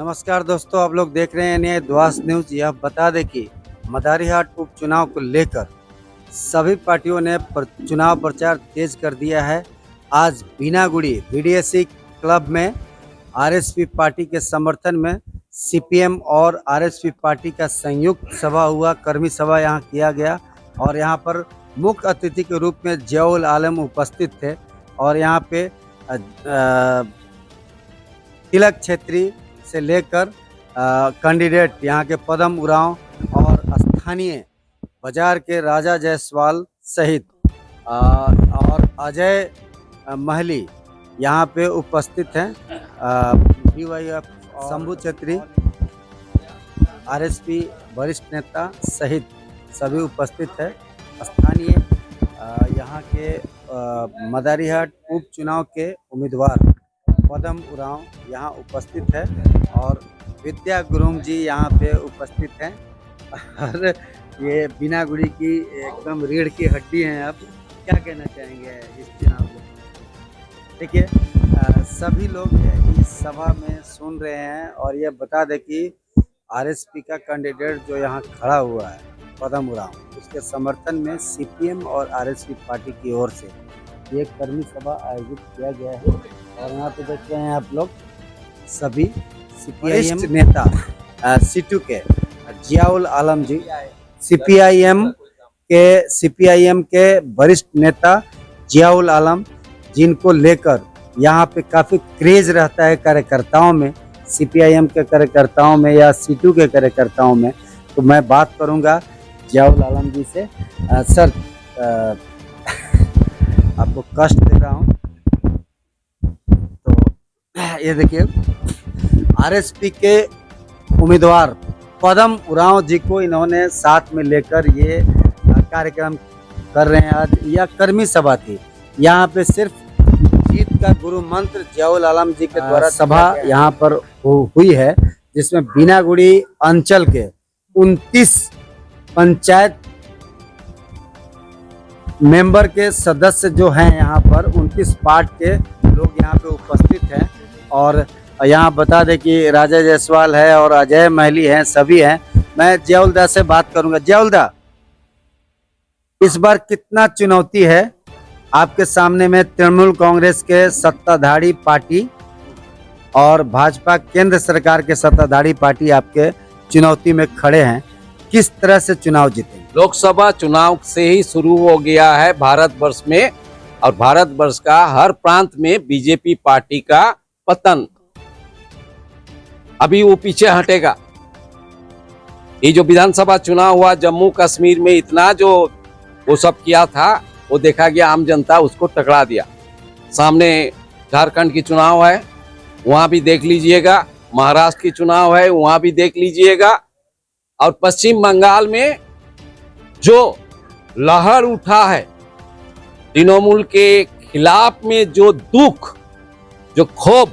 नमस्कार दोस्तों, आप लोग देख रहे हैं न्याय द्वास न्यूज। यह बता दें कि मदारीहाट उपचुनाव को लेकर सभी पार्टियों ने चुनाव प्रचार तेज कर दिया है। आज बीनागुड़ी बीडीएसी क्लब में आरएसपी पार्टी के समर्थन में सीपीएम और आरएसपी पार्टी का संयुक्त सभा हुआ, कर्मी सभा यहाँ किया गया और यहाँ पर मुख्य अतिथि के रूप में जियाउल आलम उपस्थित थे और यहाँ पे तिलक छेत्री से लेकर कैंडिडेट यहाँ के पदम उरांव और स्थानीय बाजार के राजा जायसवाल सहित और अजय महली यहाँ पे उपस्थित हैं। बीवाईएफ शंभू छेत्री, आरएसपी वरिष्ठ नेता सहित सभी उपस्थित है। स्थानीय यहाँ के मदारीहाट उपचुनाव के उम्मीदवार पदम उरांव यहाँ उपस्थित है और विद्या गुरुंग जी यहाँ पे उपस्थित हैं और ये बीनागुड़ी की एकदम रीढ़ की हड्डी हैं। आप क्या कहना चाहेंगे इस चुनाव को? देखिए, सभी लोग इस सभा में सुन रहे हैं और ये बता दें कि आरएसपी का कैंडिडेट जो यहाँ खड़ा हुआ है पदम उरांव, उसके समर्थन में सीपीएम और आरएसपी पार्टी की ओर से एक कर्मी सभा आयोजित किया गया है और यहाँ पे देख रहे हैं आप लोग सभी सीपीआईएम नेता सीटू के जियाउल आलम जी, सीपीआईएम के वरिष्ठ नेता जियाउल आलम, जिनको लेकर यहाँ पे काफ़ी क्रेज रहता है कार्यकर्ताओं में, सीपीआईएम के कार्यकर्ताओं में या सीटू के कार्यकर्ताओं में। तो मैं बात करूँगा जियाउल आलम जी से। सर, आपको कष्ट दे रहा हूँ तो ये देखिए, आरएसपी के उम्मीदवार पदम उरांव जी को इन्होंने साथ में लेकर ये कार्यक्रम कर रहे हैं। आज यह कर्मी सभा थी, यहाँ पे सिर्फ जीत का गुरु मंत्र जियाउल आलम जी के द्वारा सभा यहाँ पर हुई है, जिसमें बीनागुड़ी अंचल के 29 पंचायत मेंबर के सदस्य जो हैं यहाँ पर 29 पार्ट के लोग यहाँ पे उपस्थित हैं और यहाँ बता दें कि राजा जायसवाल है और अजय महली हैं, सभी हैं। मैं जियाउल से बात करूंगा। जियाउल, इस बार कितना चुनौती है आपके सामने में? तृणमूल कांग्रेस के सत्ताधारी पार्टी और भाजपा केंद्र सरकार के सत्ताधारी पार्टी आपके चुनौती में खड़े हैं, किस तरह से चुनाव जीतेंगे? लोकसभा चुनाव से ही शुरू हो गया है भारतवर्ष में और भारतवर्ष का हर प्रांत में बीजेपी पार्टी का पतन। अभी वो पीछे हटेगा। ये जो विधानसभा चुनाव हुआ जम्मू कश्मीर में, इतना जो वो सब किया था वो देखा गया, आम जनता उसको टकरा दिया। सामने झारखंड की चुनाव है, वहां भी देख लीजिएगा, महाराष्ट्र की चुनाव है, वहां भी देख लीजिएगा, और पश्चिम बंगाल में जो लहर उठा है तृणमूल के खिलाफ में, जो दुख, जो क्षोभ,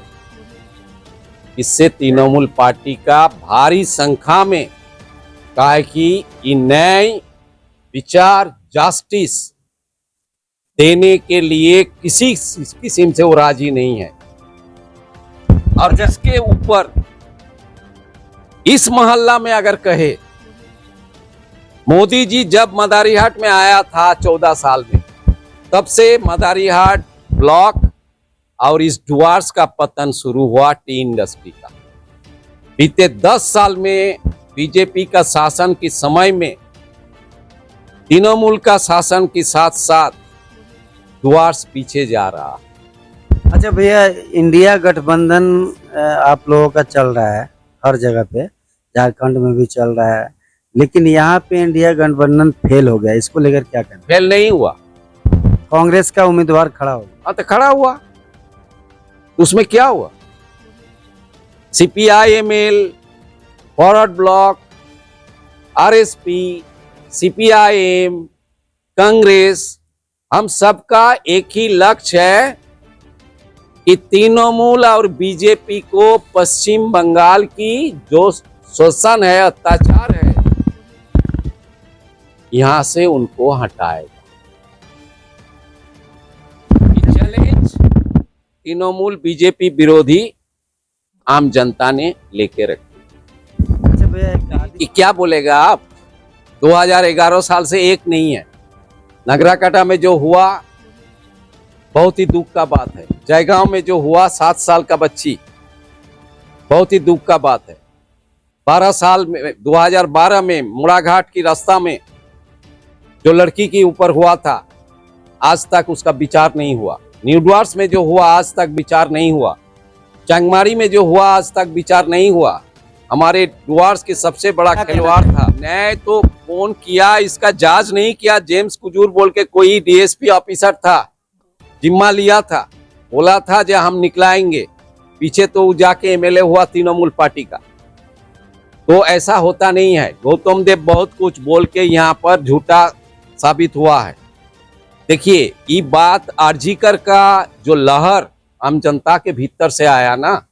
इससे तृणमूल पार्टी का भारी संख्या में कहा है कि न्याय, विचार, जस्टिस देने के लिए किसी किस्म से वो राजी नहीं है। और जिसके ऊपर इस मोहल्ला में अगर कहे, मोदी जी जब मदारीहाट में आया था 14 साल में, तब से मदारीहाट ब्लॉक और इस डुआर्स का पतन शुरू हुआ टी इंडस्ट्री का। बीते 10 साल में बीजेपी का शासन के समय में तृणमूल का शासन के साथ साथ डुआर्स पीछे जा रहा। अच्छा भैया, इंडिया गठबंधन आप लोगों का चल रहा है हर जगह पे, झारखंड में भी चल रहा है, लेकिन यहाँ पे इंडिया गठबंधन फेल हो गया, इसको लेकर क्या कहना? फेल नहीं हुआ, कांग्रेस का उम्मीदवार खड़ा हो गया। तो खड़ा हुआ, उसमें क्या हुआ? CPIML, forward block, RSP, CPIM, Congress, हम सबका एक ही लक्ष्य है कि तृणमूल और बीजेपी को पश्चिम बंगाल की जो शोषण है, अत्याचार है, यहां से उनको हटाएगा। चैलेंज तृणमूल बीजेपी विरोधी आम जनता ने लेके रखी। अच्छा भैया, एक कि क्या बोलेगा आप, 2011 साल से एक नहीं है। नगराकाटा में जो हुआ बहुत ही दुख का बात है। जयगांव में जो हुआ 7 साल का बच्ची, बहुत ही दुख का बात है। 12 साल में 2012 में मुड़ाघाट की रास्ता में जो लड़की के ऊपर हुआ था, आज तक उसका विचार नहीं हुआ। न्यूडवार्स में जो हुआ आज तक विचार नहीं हुआ। चंगमारी में जो हुआ आज तक विचार नहीं हुआ। हमारे डुआर्स के सबसे बड़ा खिलवाड़ था, न्याय तो फोन किया, इसका जांच नहीं किया। जेम्स कुजूर बोल के कोई डीएसपी ऑफिसर था, जिम्मा लिया था, बोला था जो हम निकलाएंगे, पीछे तो जाके एमएलए हुआ तृणमूल पार्टी का। तो ऐसा होता नहीं है। गौतम देव बहुत कुछ बोल के यहाँ पर झूठा साबित हुआ है। देखिए, ये बात आरजीकर का जो लहर आम जनता के भीतर से आया ना,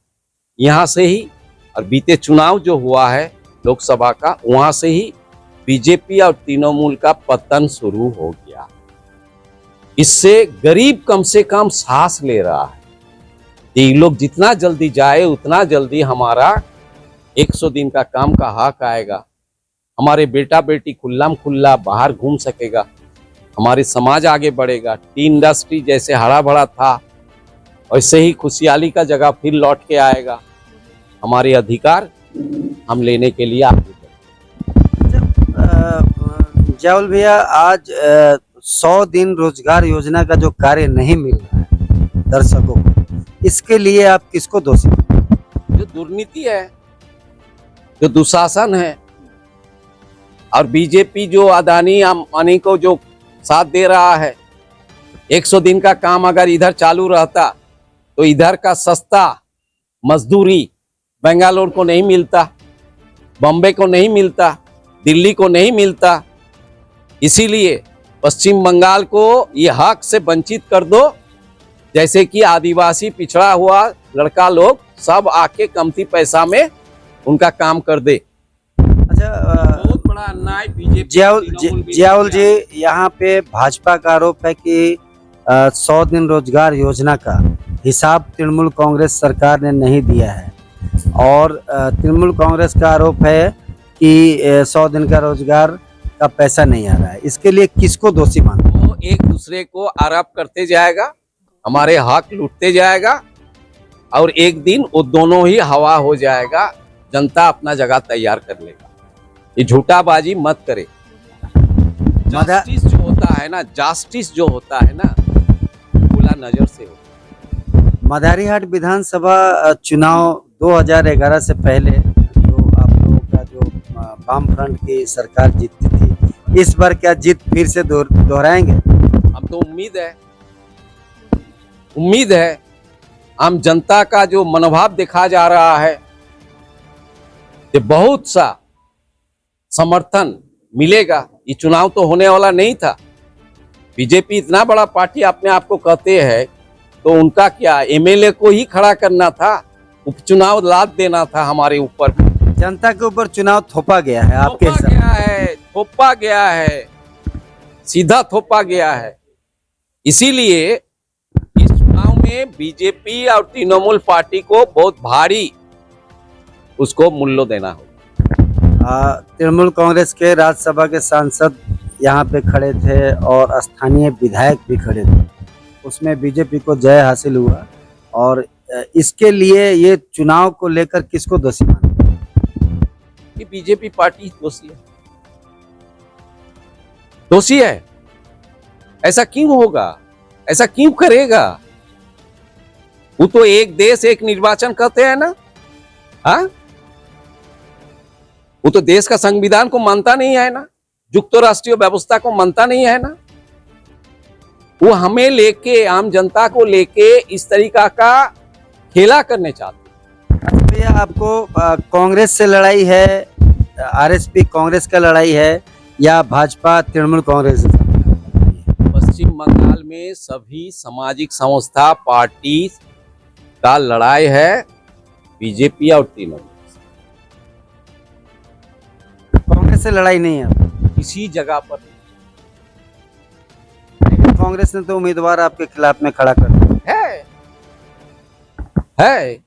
यहाँ से ही, और बीते चुनाव जो हुआ है लोकसभा का, वहां से ही बीजेपी और तृणमूल का पतन शुरू हो गया। इससे गरीब कम से कम सांस ले रहा है। ये लोग जितना जल्दी जाए उतना जल्दी हमारा 100 दिन का काम का हक आएगा। हमारे बेटा बेटी खुल्लाम खुल्ला बाहर घूम सकेगा, हमारे समाज आगे बढ़ेगा। टी इंडस्ट्री जैसे हरा भरा था वैसे ही खुशहाली का जगह फिर लौट के आएगा। हमारे अधिकार हम लेने के लिए आगे बढ़ेंगे। जावल भैया, आज 100 दिन रोजगार योजना का जो कार्य नहीं मिल रहा है दर्शकों को, इसके लिए आप किसको दोषी मानते? जो दुर्नीति है, जो दुशासन है, और बीजेपी जो अदानी अंबानी को जो साथ दे रहा है। 100 दिन का काम अगर इधर चालू रहता तो इधर का सस्ता मजदूरी बेंगलोर को नहीं मिलता, बॉम्बे को नहीं मिलता, दिल्ली को नहीं मिलता। इसीलिए पश्चिम बंगाल को ये हक से वंचित कर दो, जैसे कि आदिवासी पिछड़ा हुआ लड़का लोग सब आके कमती पैसा में उनका काम कर दे। अच्छा, बहुत बड़ा अन्याय बीजेपी जियाउल जी, यहाँ पे भाजपा का आरोप है कि 100 दिन रोजगार योजना का हिसाब तृणमूल कांग्रेस सरकार ने नहीं दिया है, और तृणमूल कांग्रेस का आरोप है कि 100 दिन का रोजगार का पैसा नहीं आ रहा है। इसके लिए किसको दोषी मानते? वो एक दूसरे को आरोप करते जाएगा, हमारे हक लूटते जाएगा, और एक दिन वो दोनों ही हवा हो जाएगा। जनता अपना जगह तैयार कर लेगा। ये झूठाबाजी मत करे। जस्टिस जो होता है ना, जस्टिस जो होता है ना, खुला नजर से होता है। मदारीहाट विधानसभा चुनाव 2011 से पहले जो आप लोगों का जो वामफ्रंट की सरकार जीतती थी, इस बार क्या जीत फिर से दोहराएंगे? हम तो उम्मीद है आम जनता का जो मनोभाव देखा जा रहा है कि बहुत सा समर्थन मिलेगा। ये चुनाव तो होने वाला नहीं था। बीजेपी इतना बड़ा पार्टी अपने आप को कहते हैं, तो उनका क्या, एमएलए को ही खड़ा करना था, उपचुनाव लाद देना था हमारे ऊपर। जनता के ऊपर चुनाव थोपा गया है आपके हिसाब? थोपा गया है, सीधा थोपा गया है। इसीलिए इस चुनाव में बीजेपी और तृणमूल पार्टी को बहुत भारी उसको मूल्य देना होगा। तृणमूल कांग्रेस के राज्यसभा के सांसद यहाँ पे खड़े थे और स्थानीय विधायक भी खड़े थे, उसमें बीजेपी को जय हासिल हुआ। और इसके लिए ये चुनाव को लेकर किसको दोषी मानते हैं? कि बीजेपी पार्टी दोषी है। ऐसा क्यों होगा? ऐसा क्यों करेगा? वो तो एक देश एक निर्वाचन कहते हैं ना। हाँ, वो तो देश का संविधान को मानता नहीं है ना, युक्त राष्ट्रीय व्यवस्था को मानता नहीं है ना। वो हमें लेके, आम जनता को लेके इस तरीका का खेला करने चाहते हैं। भैया, आपको कांग्रेस से लड़ाई है, आरएसपी कांग्रेस का लड़ाई है, या भाजपा तृणमूल कांग्रेस? पश्चिम बंगाल में सभी सामाजिक संस्था पार्टी का लड़ाई है, बीजेपी और तृणमूल। कांग्रेस से लड़ाई नहीं है किसी जगह पर। कांग्रेस ने तो उम्मीदवार आपके खिलाफ में खड़ा कर दिया है।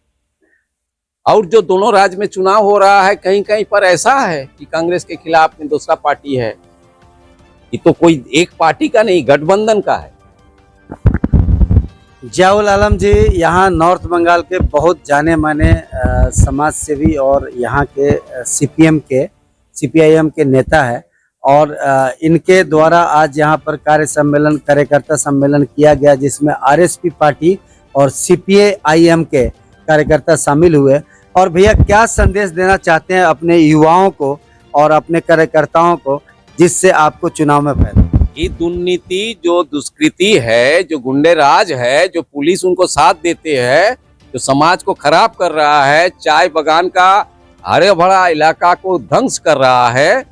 और जो दोनों राज्य में चुनाव हो रहा है, कहीं कहीं पर ऐसा है कि कांग्रेस के खिलाफ में दूसरा पार्टी है। ये तो कोई एक पार्टी का नहीं, गठबंधन का है। जियाउल आलम जी यहाँ नॉर्थ बंगाल के बहुत जाने माने समाज सेवी और यहाँ के सीपीआईएम के नेता है और इनके द्वारा आज यहाँ पर कार्यकर्ता सम्मेलन किया गया, जिसमें आरएसपी पार्टी और सीपीआईएम के कार्यकर्ता शामिल हुए। और भैया क्या संदेश देना चाहते हैं अपने युवाओं को और अपने कार्यकर्ताओं को, जिससे आपको चुनाव में फायदा? ये दुर्नीति, जो दुष्कृति है, जो गुंडे राज है, जो पुलिस उनको साथ देते हैं, जो समाज को खराब कर रहा है, चाय बगान का हरे भरा इलाका को ध्वंस कर रहा है,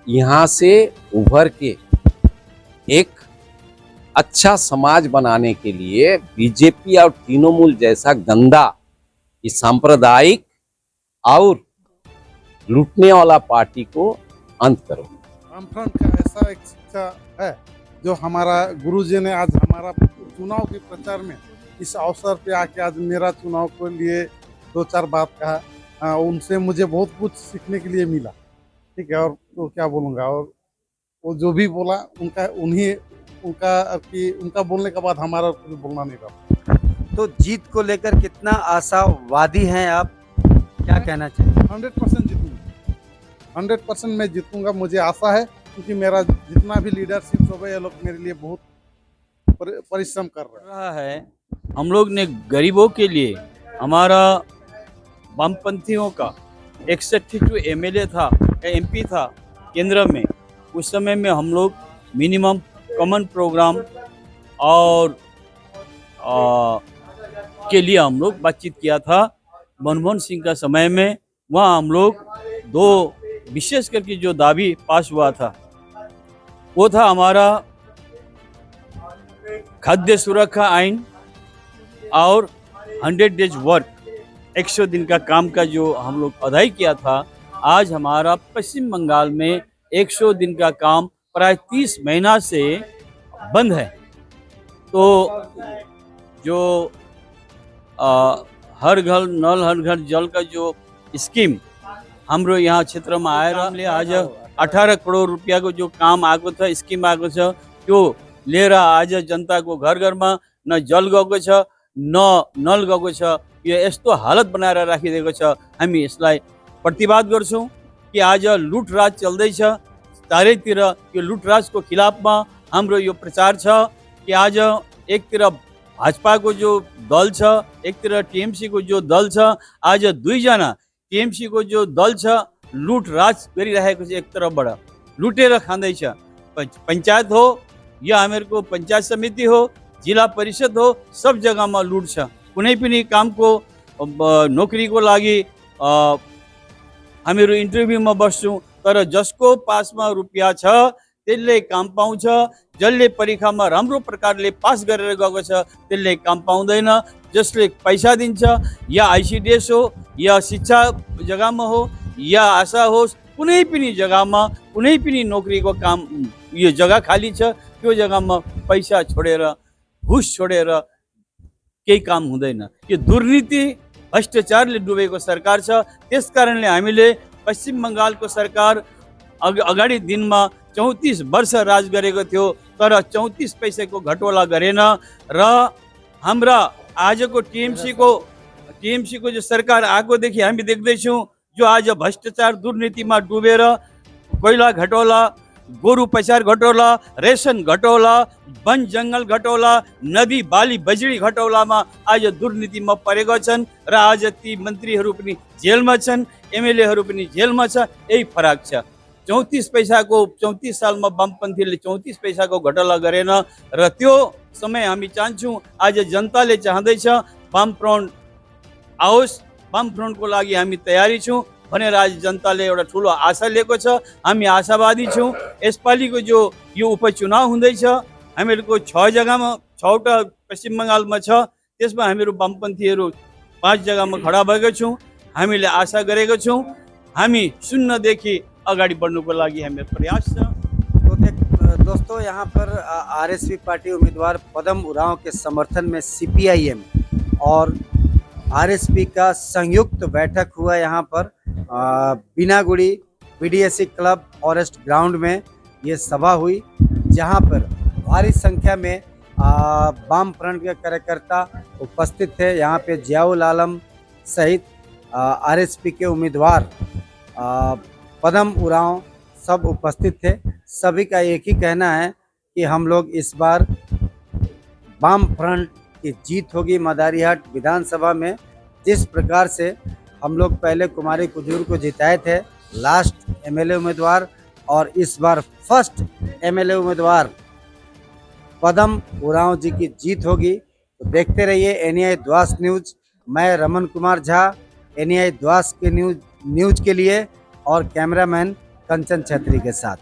यहाँ से उभर के एक अच्छा समाज बनाने के लिए बीजेपी और तृणमूल जैसा गंदा, ये सांप्रदायिक और लूटने वाला पार्टी को अंत करो। वामफ्रंट का ऐसा एक शिक्षा है जो हमारा गुरुजी ने आज हमारा चुनाव के प्रचार में इस अवसर पे आके आज मेरा चुनाव के लिए 2-4 बात कहा। उनसे मुझे बहुत कुछ सीखने के लिए मिला, ठीक है। और तो क्या बोलूँगा, और वो जो भी बोला उनका बोलने के बाद हमारा कुछ बोलना नहीं रहा। तो जीत को लेकर कितना आशावादी हैं आप, क्या कहना चाहिए? 100% जीतूंगा, 100% मैं जीतूंगा, मुझे आशा है, क्योंकि मेरा जितना भी लीडरशिप सब है ये लोग मेरे लिए बहुत परिश्रम कर रहा है। हम लोग ने गरीबों के लिए, हमारा वामपंथियों का 61 जो एमएलए था, एमपी था केंद्र में, उस समय में हम लोग मिनिमम कॉमन प्रोग्राम और के लिए हम लोग बातचीत किया था। मनमोहन सिंह का समय में वहाँ हम लोग 2 विशेष करके जो दावी पास हुआ था, वो था हमारा खाद्य सुरक्षा आइन और 100 डेज वर्क, 100 दिन का काम का जो हम लोग अदाई किया था। आज हमारा पश्चिम बंगाल में 100 दिन का काम प्राय 30 महीना से बंद है। तो जो हर घर नल हर घर जल का जो स्कीम हमरो यहाँ क्षेत्र में आया, आज 18 करोड़ रुपया को जो काम आगो था, स्कीम आगो छ, त्यो लिएर आज जनता को घर घर में न जल गएको छ न नल गएको छ। यो यस्तो हालत बनाएर राखिदिएको छ। हामी यसलाई प्रतिवाद गर्छौँ कि आज लुटराज चल्दैछ चारैतिर। यो लुटराजको खिलाफमा हाम्रो यो प्रचार छ कि आज एकतिर भाजपा को जो दल छ, एकतिर टीएमसी को जो दल छ, आज 2 जना टीएमसी को जो दल छ लुटराज गरिरहेको छ। एक तरफबाट लुटेर खाँदैछ। पंचायत हो या हामीहरूको पंचायत समिति हो, जिला परिषद हो, सब जग्गामा लुट छ। कुनै पनि कामको नोकरीको लागि हामीहरू इन्टरभ्यूमा बस्छौँ, तर जसको पासमा रुपियाँ छ त्यसले काम पाउँछ, जसले परीक्षामा राम्रो प्रकारले पास गरेर गएको छ त्यसले काम पाउँदैन। जसले पैसा दिन्छ, या आइसिडिएस हो या शिक्षा जग्गामा हो या आशा होस्, कुनै पनि जग्गामा कुनै पनि नोकरीको काम यो जग्गा खाली छ, त्यो जग्गामा पैसा छोडेर घुस छोडेर केही काम हुँदैन। यो दुर्नीति भ्रष्टाचारले डुबेको सरकार छ। त्यसकारणले हामीले पश्चिम बङ्गालको सरकार अगाडि दिनमा 34 वर्ष राज गरेको थियो, तर 34 पैसाको घटोला गरेन। र हाम्रा आजको टीएमसी को जो सरकार आएकोदेखि हामी देख्दैछौँ, जो आज भ्रष्टाचार दुर्नीतिमा डुबेर कोइला घटोला, गोरु पैसार घटोला, रेशन घटोला, वन जङ्गल घटोला, नदी बाली बजरी घटौलामा आज दुर्नीतिमा परेका छन्। र आज ती मन्त्रीहरू पनि जेलमा छन्, एमएलएहरू पनि जेलमा छ। यही फरक छ। 34 पैसाको 34 सालमा वामपन्थीले 34 पैसाको घटोला गरेन। र त्यो समय हामी चाहन्छौँ, आज जनताले चाहँदैछ वामफ्रन्ट आओस्, वामफ्रन्टको लागि हामी तयारी छौँ भनेर आज जनताले एउटा ठुलो आशा लिएको छ। हामी आशावादी छौँ। यसपालिको जो यो उपचुनाव हुँदैछ, हामीहरूको 6 जग्गामा 6वटा पश्चिम बङ्गालमा छ, त्यसमा हामीहरू वामपन्थीहरू 5 जग्गामा खडा भएका छौँ। हामीले आशा गरेका छौँ, हामी शून्यदेखि अगाडि बढ्नुको लागि हाम्रो प्रयास छ। तो दोस्तों यहाँ पर आरएसपी पार्टी उम्मीदवार पदम उरांव के समर्थन में सीपीआईएम और आरएसपी का संयुक्त बैठक हुआ यहाँ पर बीनागुड़ी बीडीएससी क्लब फॉरेस्ट ग्राउंड में ये सभा हुई, जहाँ पर भारी संख्या में वाम फ्रंट के कार्यकर्ता उपस्थित थे। यहाँ पे जियाउल आलम सहित आरएसपी के उम्मीदवार पदम उरांव सब उपस्थित थे। सभी का एक ही कहना है कि हम लोग इस बार वाम फ्रंट की जीत होगी मदारीहाट विधानसभा में। जिस प्रकार से हम लोग पहले कुमारी कुजूर को जिताए थे लास्ट एमएलए उम्मीदवार, और इस बार फर्स्ट एमएलए उम्मीदवार पदम उरांव जी की जीत होगी। तो देखते रहिए एनआई द्वास न्यूज। मैं रमन कुमार झा, एनआई द्वास के न्यूज के लिए, और कैमरामैन कंचन छेत्री के साथ।